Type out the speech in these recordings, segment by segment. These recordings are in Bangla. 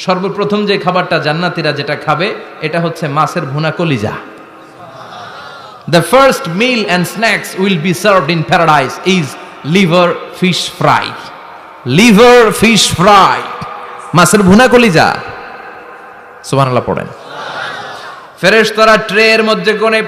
সর্বপ্রথম যে খাবারটা জান্নাতীরা যেটা খাবে এটা হচ্ছে মাছের ভুনা কলিজা। The first meal and snacks will be served in paradise is liver fish fry. Liver fish fry. মাছের ভুনা কলিজা। সুবহানাল্লাহ পড়েন। ফেরেশতারা ট্রের মধ্যে কোণে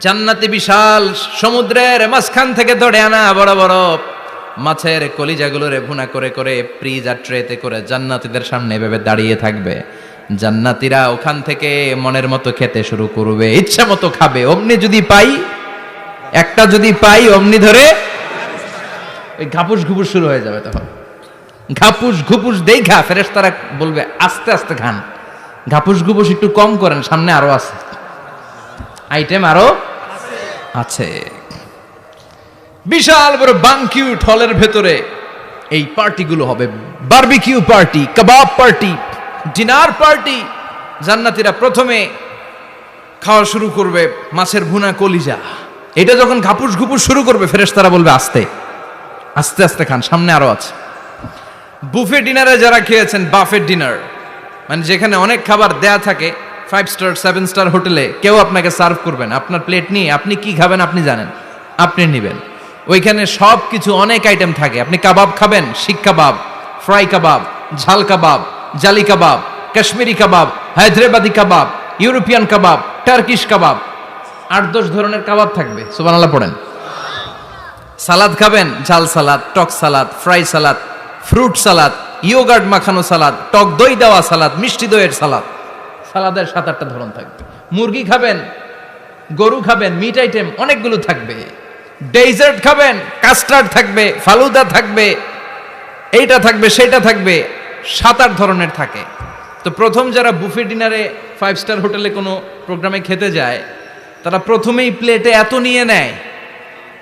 জান্নাতি বিশাল সমুদ্রের মাঝখান থেকে ধরে আনা বড় বড় মাছের কলিজাগুলোরে ভুনা করে করে ফ্রিজ আর ট্রেতে করে জান্নাতীদের সামনে এভাবে দাঁড়িয়ে থাকবে। জান্নাতীরা ওখান থেকে মনের মতো খেতে শুরু করবে, ইচ্ছা মতো খাবে। অমনি যদি পাই, একটা যদি পাই অমনি ধরে ওই ঘাপুস ঘুপুস শুরু হয়ে যাবে। তখন ঘাপুস ঘুপুস দেখা ফেরেশতারা বলবে আস্তে আস্তে খান, ঘাপুস ঘুপুস একটু কম করেন, সামনে আরো আছে আইটেম, আরো আছে। বিশাল বড় বানকিউট হলের ভেতরে এই পার্টিগুলো হবে, বারবিকিউ পার্টি, কাবাব পার্টি, ডিনার পার্টি। জান্নাতীরা প্রথমে খাওয়া শুরু করবে মাছের ভুনা কলিজা। এটা যখন ঘাপুস ঘুপুস শুরু করবে ফেরেশতারা বলবে আস্তে আস্তে আস্তে খান, সামনে আরো আছে। বুফে ডিনারে যারা খেয়েছেন, বাফেট ডিনার মানে যেখানে অনেক খাবার দেয়া থাকে, 5 স্টার 7 স্টার হোটেলে কেউ আপনাকে সার্ভ করবেন, আপনার প্লেট নিয়ে আপনি কি খাবেন আপনি জানেন, আপনি নেবেন। ওইখানে সব কিছু অনেক আইটেম থাকে। আপনি কাবাব খাবেন, শিক কাবাব, ফ্রাই কাবাব, ঝাল কাবাব, জালি কাবাব, কাশ্মীরি কাবাব, হায়দ্রাবাদি কাবাব, ইউরোপিয়ান কাবাব, টার্কিশ কাবাব, 8-10 ধরনের কাবাব থাকবে। সুবহানাল্লাহ পড়েন। সালাদ খাবেন, ঝাল সালাদ, টক salad, fry salad, fruit salad, yoghurt মাখানো সালাদ, টক দই দেওয়া সালাদ, মিষ্টি দইয়ের সালাদ। সালাদের 7-8টা ধরন থাকবে। মুরগি খাবেন, গরু খাবেন, মিট আইটেম অনেকগুলো থাকবে। ডেজার্ট খাবেন, কাস্টার্ড থাকবে, ফালুদা থাকবে, এইটা থাকবে সেটা থাকবে, 7-8 ধরনের থাকে। তো প্রথম যারা বুফে ডিনারে 5 স্টার হোটেলে কোনো প্রোগ্রামে খেতে যায়, তারা প্রথমেই প্লেটে এত নিয়ে নেয়,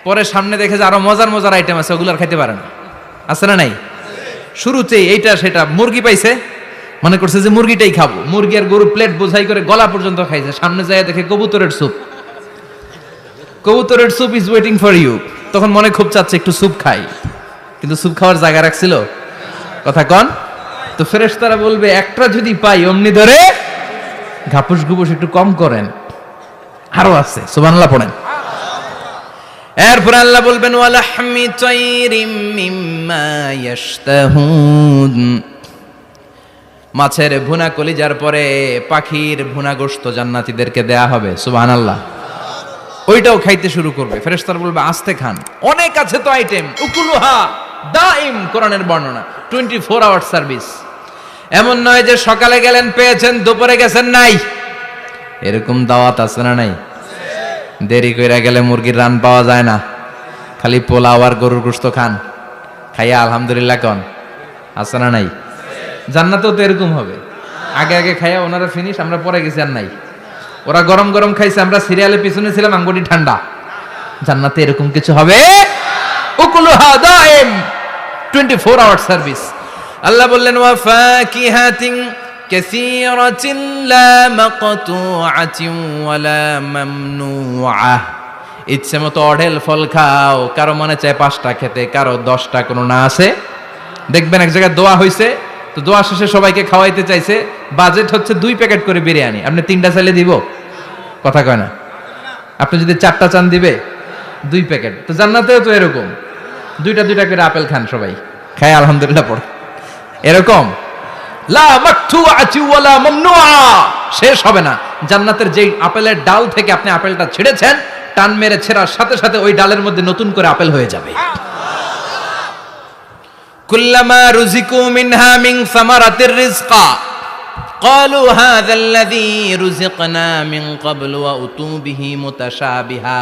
পরে সামনে দেখে যে আরো মজার মজার আইটেম আছে, ওগুলো আর খাইতে পারে না। আছে না নাই? শুরুতেই এইটা সেটা, মুরগি পাইছে মনে করছে যে মুরগিটাই খাবো, মুরগি আর গরু প্লেট বোঝাই করে গলা পর্যন্ত খাইছে। সামনে যায় দেখে কবুতরের স্যুপ, কবুতরের soup is waiting for you. তখন মনে খুব চাচ্ছে একটু স্যুপ খাই, কিন্তু স্যুপ খাওয়ার জায়গা রাখছিল? কথা কন। তো ফেরেশতারা বলবে একটা যদি পাই অমনি ধরে ঘাপুস ঘুপুস একটু কম করেন, আরো আছে। সুবহানাল্লাহ পড়েন। এরপর আল্লাহ বলবেন ওয়ালাহমি তাইরিম মিম্মা ইয়াশতাহুন। মাছের ভুনা কলিজার পরে পাখির ভুনা গোশত জান্নাতীদেরকে দেয়া হবে। সুবহানাল্লাহ। ওইটাও খাইতে শুরু করবে। ফেরেশতারা বলবে আস্তে খান, অনেক আছে তো আইটেম। উকুলুহা দাইম, কোরআনের বর্ণনা, 24 আওয়ার সার্ভিস। এমন নয় যে সকালে গেলেন পেয়েছেন, দুপুরে গেছেন নাই। এরকম দাওয়াত আছে না নাই? দেরি কইরা গেলে মুরগির রান পাওয়া যায় না, খালি পোলাও আর গরুর গোশত খান, খাইয়া আলহামদুলিল্লাহ কন। আছে না নাই? জান্নাতেও তো এরকম হবে। আগে আগে খাইয়া ওনারা ফিনিশ, আমরা পরে গেছি আর নাই। ওরা গরম গরম খাইছে, আমরা সিরিয়ালে পিছনে ছিলাম, আঙ্গুটি ঠান্ডা। জান্নাতে এরকম কিছু হবে। উকুলুহা দাইম, 24 আওয়ার সার্ভিস। আল্লাহ বললেন ওয়া ফাকিহাতিন কাসীরাতিন লা মাকতুআতিন ওয়া লা মামনুআহ। ইচ্ছে মতো অঢেল ফল খাও, কারো মনে চায় 5টা খেতে, কারো 10টা, কোনো না আছে। দেখবেন এক জায়গায় দোয়া হইছে, তো দোয়া শেষে সবাইকে খাওয়াইতে চাইছে, বাজেট হচ্ছে 2 প্যাকেট করে বিরিয়ানি, আপনি 3টা চাইলে দিব? কথা কয় না। আপনি যদি 4টা চান দিবে 2 প্যাকেট। তো জান্নাতেও তো এরকম, 2টা করে আপেল খান সবাই, খায় আলহামদুলিল্লাহ পড়ে। এরকম লা মাকতুআতি ওয়ালা মামনুআ, শেষ হবে না। জান্নাতের যেই আপেলের ডাল থেকে আপনি আপেলটা ছেড়েছেন, টান মেরে ছেড়ার সাথে সাথে ওই ডালের মধ্যে নতুন করে আপেল হয়ে যাবে। কুল্লামা রুজিকু মিনহা মিন সামারাতির রিজকা ক্বালু হাযাল্লাযী রুজিকনা মিন ক্বাবলু ওয়া উতু বিহি মুতাশাবিহা।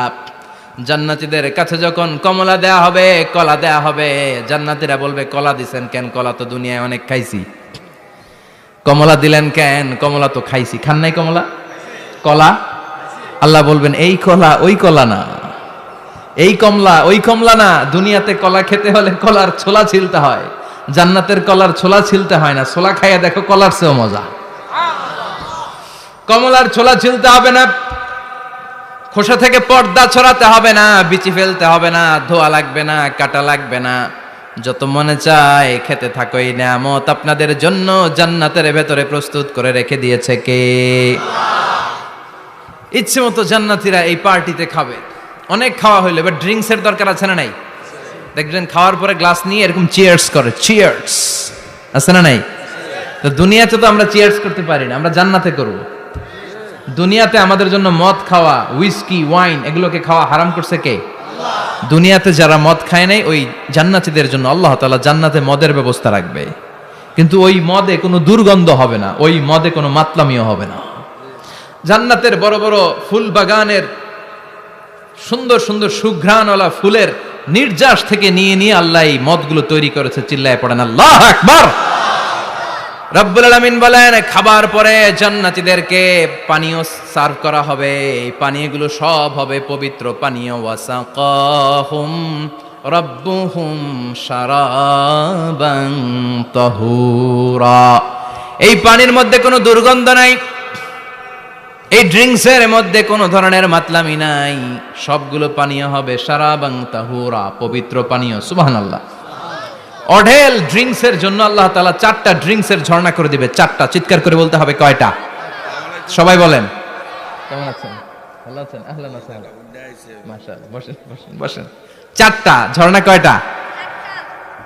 জান্নাতীদের কাছে যখন কমলা দেয়া হবে, কলা দেয়া হবে, জান্নাতীরা বলবে কলা দিছেন কেন? কলা তো দুনিয়ায় অনেক খাইছি। কমলা দিলেন কেন? কমলা তো খাইছি। খান নাই কমলা? কলা? আল্লাহ বলবেন এই কলা ওই কলা না, এই কমলা ওই কমলা না। দুনিয়াতে কলা খেতে হলে কলার ছোলা ছিলতে হয়, জান্নাতের কলার ছোলা ছিলতে হয় না। ছোলা খাইয়া দেখো, কলার চেয়েও মজা। কমলার ছোলা ছিলতে হবে না, খোসা থেকে পর্দা ছড়াতে হবে না, বিচি ফেলতে হবে না, ধোয়া লাগবে না, কাটা লাগবে না। যত মনে চায় খেতে থাকো, এই নিয়ামত আপনাদের জন্য জান্নাতের ভেতরে প্রস্তুত করে রেখে দিয়েছে কে? ইচ্ছে মতো জান্নাতীরা এই পার্টিতে খাবে। অনেক খাওয়া হইলো, এবার ড্রিঙ্কসের দরকার আছে না নাই? দেখবেন খাওয়ার পরে গ্লাস নিয়ে এরকম চিয়ার্স করে, চিয়ার্স আছে না নাই? তো দুনিয়াতে তো আমরা চিয়ার্স করতে পারি না, আমরা জান্নাতে করব। দুনিয়াতে আমাদের জন্য মদ খাওয়া, হুইস্কি, ওয়াইন এগুলোকে খাওয়া হারাম করছে কে? দুনিয়াতে যারা মদ খায় নাই, ওই জান্নাতীদের জন্য আল্লাহ তাআলা জান্নাতে মদের ব্যবস্থা রাখবে। কিন্তু ওই মদে কোনো দুর্গন্ধ হবে না, ওই মদে কোনো মাতলামিও হবে না। জান্নাতের বড় বড় ফুল বাগানের সুন্দর সুন্দর সুঘ্রাণওয়ালা ফুলের নির্যাস থেকে নিয়ে নিয়ে আল্লাহ এই মদগুলো তৈরি করেছে। চিল্লায় পড়েন আল্লাহু আকবার। রব্বুল আলামিন বলেন, খাবার পরে জান্নাতীদেরকে পানীয় সার্ভ করা হবে। এই পানীয়গুলো সব হবে পবিত্র পানীয়। ওয়াসাকাহুম রাব্বুহুম শারাবান তাহুরা। এই পানির মধ্যে কোনো দুর্গন্ধ নাই, এই ড্রিঙ্কসের মধ্যে কোনো ধরনের মাতলামি নাই। সবগুলো পানীয় হবে শারাবান তাহুরা, পবিত্র পানীয়। সুবহানাল্লাহ। অঢেল ড্রিঙ্কসের জন্য আল্লাহ তাআলা 4টা ড্রিঙ্কসের ঝর্ণা করে দিবে। 4টা, চিৎকার করে বলতে হবে কয়টা? সবাই বলেন। কেমন আছেন? ভালো আছেন? আহলান ওয়া সাহলান। মাশাআল্লাহ। বসেন বসেন বসেন। 4টা ঝর্ণা কয়টা?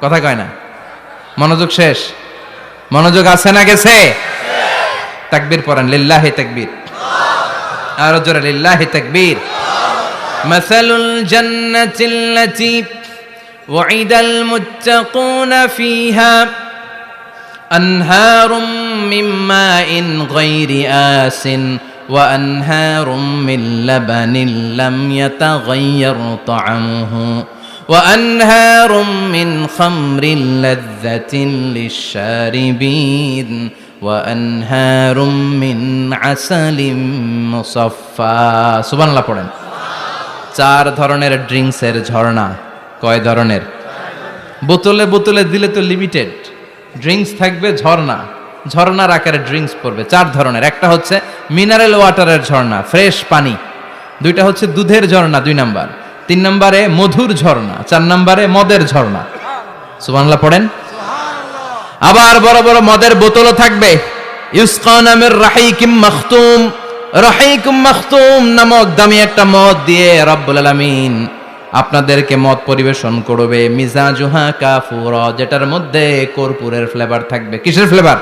কথা কয় না। মনোযোগ শেষ। মনোযোগ আছে না গেছে? তাকবীর পড়েন, লিল্লাহি তাকবীর। আর জোরে লিল্লাহি তাকবীর। মাসালুল জান্নাতিল্লাতী وعد المتقون فيها أنهار من ماء غير آس وأنهار من لبن لم يتغير طعمه وأنهار من خمر لذة للشاربين وأنهار من عسل مصفى سبحان الله পড়েন। 4 ধরনের ড্রিঙ্কসের ঝর্ণা। কয় ধরনের? বোতলে বোতলে দিলে তো লিমিটেড ড্রিঙ্কস থাকবে, ঝর্ণা ঝর্ণার আকারে ড্রিঙ্কস পড়বে। 4 ধরনের। একটা হচ্ছে মিনারেল ওয়াটারের ঝর্ণা, ফ্রেশ পানি। 2টা হচ্ছে দুধের ঝর্ণা, 2 নাম্বার। 3 নম্বরে মধুর ঝর্ণা, 4 নম্বরে মদের ঝর্ণা। সুবহানাল্লাহ পড়েন। আবার বড় বড় মদের বোতলও থাকবে। ইউসকানা মির রাহিকিম মাখতুম। রাহিকুম মাখতুম নামক দামি একটা মদ দিয়ে রব্বুল আলামিন আপনাদেরকে মদ পরিবেশন করবে। মিজাজুহা কাফুরা, যেটার মধ্যে কর্পূরের ফ্লেভার থাকবে। কিসের ফ্লেভার?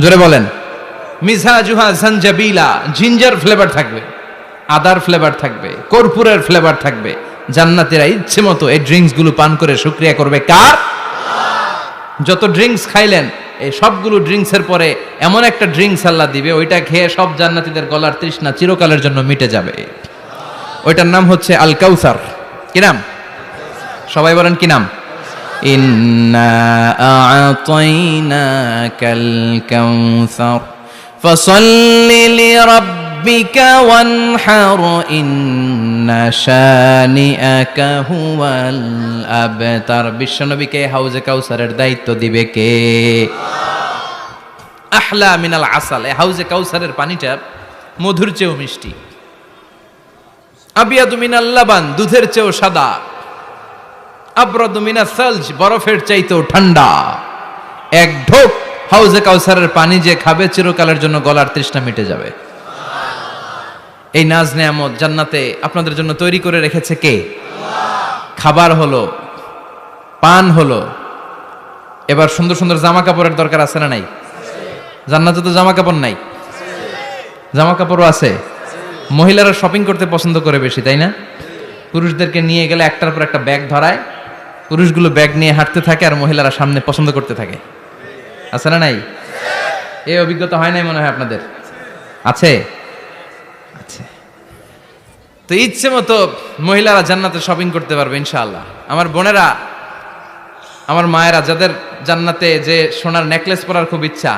জোরে বলেন। মিজাজুহা জানজাবিলা, জিঞ্জার ফ্লেভার থাকবে, আদার ফ্লেভার থাকবে, কর্পূরের ফ্লেভার থাকবে। জান্নাতীরা ইচ্ছে মতো এই ড্রিঙ্কস গুলো পান করে শুকরিয়া করবে কার? যত ড্রিঙ্কস খাইলেন, এই সবগুলো ড্রিঙ্কসের পরে এমন একটা ড্রিঙ্কস আল্লাহ দিবে, ওইটা খেয়ে সব জান্নাতীদের গলার তৃষ্ণা চিরকালের জন্য মিটে যাবে। ওইটার নাম হচ্ছে আল কাউসার। কি নাম? সবাই বলেন কি নাম? ইন্না আ'তাইনাকাল কাউসার ফাসাল্লি লিরাব্বিকা ওয়ানহার ইন্না শানিআকা হুয়াল আবতার। বিশ্বনবীকে হাউজে কাউসারের দায়িত্ব দিবে কে? আহলা মিনাল আসাল। এই হাউজে কাউসারের পানিটা মধুর চেয়েও মিষ্টি। আবিয়াদু মিনাল লাবান, দুধের চেয়েও সাদা। আবরাদু মিনাস সালজ, বরফের চাইতেও ঠান্ডা। এক ঢোক হাউজে কাউসারের পানি যে খাবে, চিরকালের জন্য গলার তৃষ্ণা মিটে যাবে। এই নাজ নেয়ামত জান্নাতে আপনাদের জন্য তৈরি করে রেখেছে কে? খাবার হলো, পান হলো, এবার সুন্দর সুন্দর জামা কাপড়ের দরকার আছে না নাই? জান্নাতে তো জামা কাপড় নাই, জামা কাপড়ও আছে। মহিলারা শপিং করতে পছন্দ করে বেশি, তাই না? পুরুষদেরকে নিয়ে গেলে একটার পর একটা ব্যাগ ধরায়, পুরুষগুলো ব্যাগ নিয়ে হাঁটতে থাকে আর মহিলারা সামনে পছন্দ করতে থাকে। আছে না নাই? এই অভিজ্ঞতা হয় নাই মনে হয় আপনাদের? আছে? আচ্ছা, তো ইচ্ছে মতো মহিলারা জান্নাতে শপিং করতে পারবে ইনশাআল্লাহ। আমার বোনেরা, আমার মায়েরা, যাদের জান্নাতে যে সোনার নেকলেস পরার খুব ইচ্ছা,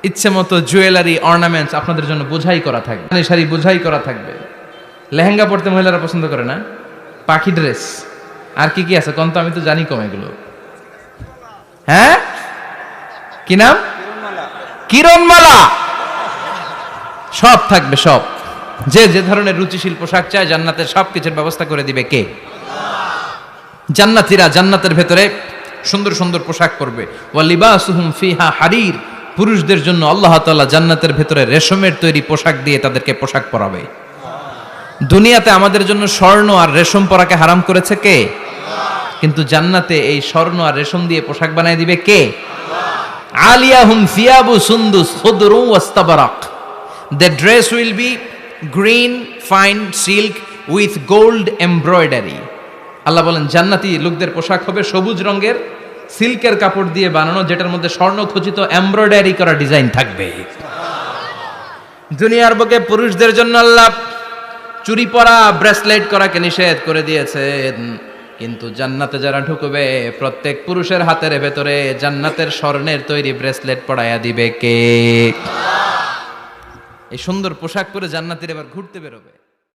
ইচ্ছে মতো জুয়েলারি, অর্নামেন্টস আপনাদের জন্য বোঝাই করা থাকবে, শাড়ি বোঝাই করা থাকবে। লেহেঙ্গা পরতে মহিলারা পছন্দ করে না? পাখি ড্রেস, আর কি কি আছে কোন তো? আমি তো জানি কম এগুলো। হ্যাঁ, কি নাম? কিরণমালা। সব থাকবে, সব। যে যে ধরনের রুচিশীল পোশাক চায় জান্নাতের সব কিছুর ব্যবস্থা করে দিবে কে? জান্নাতীরা জান্নাতের ভেতরে সুন্দর সুন্দর পোশাক পরবে। ওয়া লিবাসুহুম ফিহা হারির, পুরুষদের জন্য আল্লাহ তাআলা জান্নাতের ভেতরে রেশমের তৈরি পোশাক দিয়ে তাদেরকে পোশাক পরাবে। দুনিয়াতে আমাদের জন্য স্বর্ণ আর রেশম পরাকে হারাম করেছে কে? কিন্তু জান্নাতে এই স্বর্ণ আর রেশম দিয়ে পোশাক বানায় দিবে কে? আলিয়াহুম সিয়াবু সুন্দুস খুদরু ওয়াস্তাবারাক, the dress will be green fine silk with gold embroidery। আল্লাহ বলেন জান্নাতি লোকদের পোশাক হবে সবুজ রঙের সিল্কের কাপড় দিয়ে বানানো, যেটার মধ্যে স্বর্ণ খচিত এমব্রয়ডারি করা ডিজাইন থাকবে। দুনিয়ার বুকে পুরুষদের জন্য আল্লাহ চুরি পরা ব্রেসলেট করাকে নিষেধ করে দিয়েছেন, কিন্তু জান্নাতে যারা ঢুকবে প্রত্যেক পুরুষের হাতের ভেতরে জান্নাতের স্বর্ণের তৈরি ব্রেসলেট পরায়া দিবে কে? এই সুন্দর পোশাক পরে জান্নাতীরা এবার ঘুরতে বেরোবে।